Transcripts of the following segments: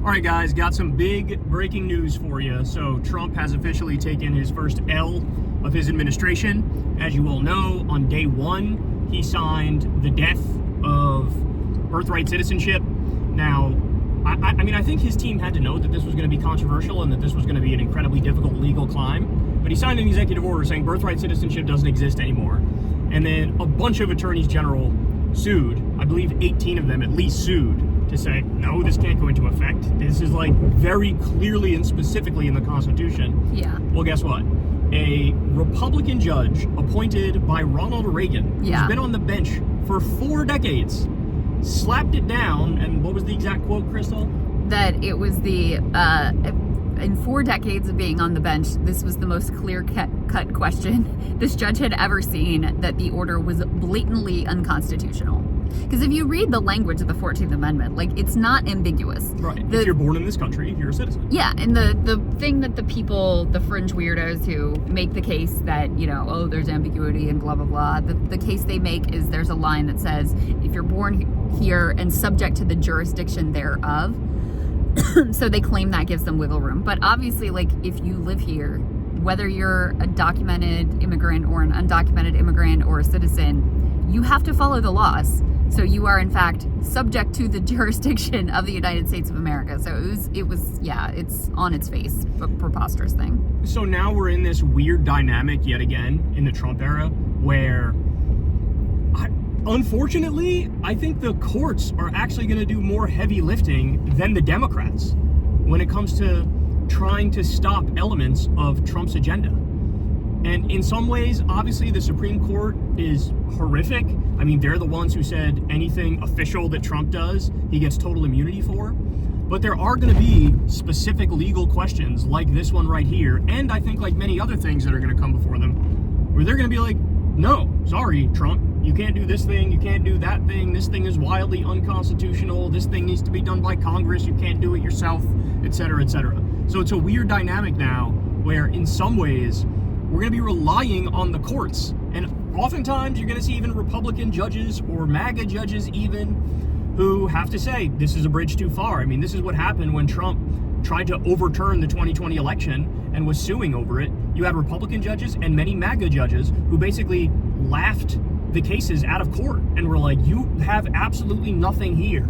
All right, guys, got some big breaking news for you. So Trump has officially taken his first L of his administration. As you all know, on day one, he signed the death of birthright citizenship. Now, I think his team had to know that this was going to be controversial and that this was going to be an incredibly difficult legal climb. But he signed an executive order saying birthright citizenship doesn't exist anymore. And then a bunch of attorneys general sued. I believe 18 of them at least sued to say, no, this can't go into effect. This is like very clearly and specifically in the Constitution. Yeah. Well, guess what? A Republican judge appointed by Ronald Reagan, who's been on the bench for 4 decades, slapped it down. And what was the exact quote, Crystal? That it was in 4 decades of being on the bench, this was the most clear-cut question this judge had ever seen, that the order was blatantly unconstitutional. Because if you read the language of the 14th Amendment, like, it's not ambiguous. Right. If you're born in this country, you're a citizen. Yeah, and the thing that the people, the fringe weirdos who make the case that, oh, there's ambiguity and blah, blah, blah, the case they make is there's a line that says, if you're born here and subject to the jurisdiction thereof, so they claim that gives them wiggle room. But obviously, like, if you live here, whether you're a documented immigrant or an undocumented immigrant or a citizen, you have to follow the laws. So you are, in fact, subject to the jurisdiction of the United States of America. So it's on its face, a preposterous thing. So now we're in this weird dynamic yet again in the Trump era where, unfortunately, I think the courts are actually going to do more heavy lifting than the Democrats when it comes to trying to stop elements of Trump's agenda. And in some ways, obviously, the Supreme Court is horrific. I mean, they're the ones who said anything official that Trump does, he gets total immunity for. But there are going to be specific legal questions like this one right here, and I think like many other things that are going to come before them, where they're going to be like, no, sorry, Trump, you can't do this thing, you can't do that thing, this thing is wildly unconstitutional, this thing needs to be done by Congress, you can't do it yourself, etc., etc. So it's a weird dynamic now where in some ways we're going to be relying on the courts. And oftentimes you're going to see even Republican judges or MAGA judges even who have to say, this is a bridge too far. I mean, this is what happened when Trump tried to overturn the 2020 election and was suing over it. You had Republican judges and many MAGA judges who basically laughed the cases out of court and were like, you have absolutely nothing here.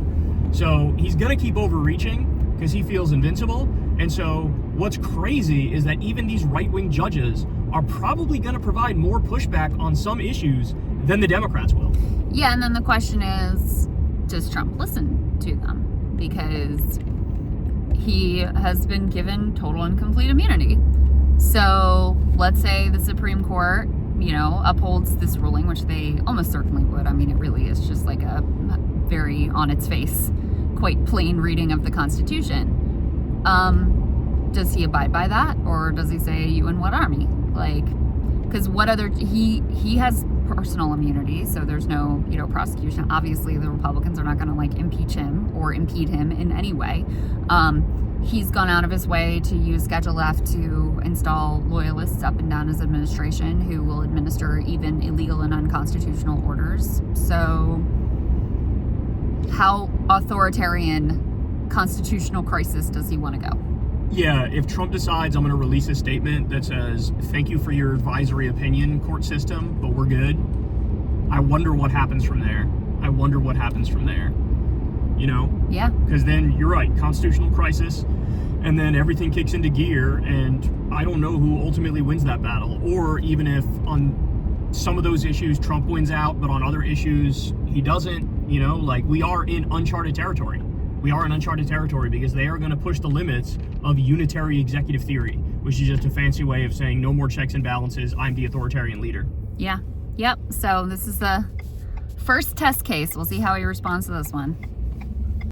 So he's going to keep overreaching because he feels invincible. And so what's crazy is that even these right-wing judges are probably going to provide more pushback on some issues than the Democrats will. Yeah, and then the question is, does Trump listen to them? Because he has been given total and complete immunity. So let's say the Supreme Court, upholds this ruling, which they almost certainly would. I mean, it really is just like a very on its face, quite plain reading of the Constitution. Does he abide by that, or does he say, you and what army? Like, because what other, he has personal immunity, so there's no, prosecution. Obviously, the Republicans are not going to, like, impeach him or impede him in any way. He's gone out of his way to use Schedule F to install loyalists up and down his administration who will administer even illegal and unconstitutional orders. So how authoritarian constitutional crisis does he want to go? Yeah, if Trump decides I'm going to release a statement that says, thank you for your advisory opinion, court system, but we're good, I wonder what happens from there. Yeah. Because then, you're right, constitutional crisis, and then everything kicks into gear, and I don't know who ultimately wins that battle. Or even if on some of those issues Trump wins out, but on other issues he doesn't, we are in uncharted territory. We are in uncharted territory because they are going to push the limits of unitary executive theory, which is just a fancy way of saying no more checks and balances, I'm the authoritarian leader. Yeah. Yep. So this is the first test case. We'll see how he responds to this one.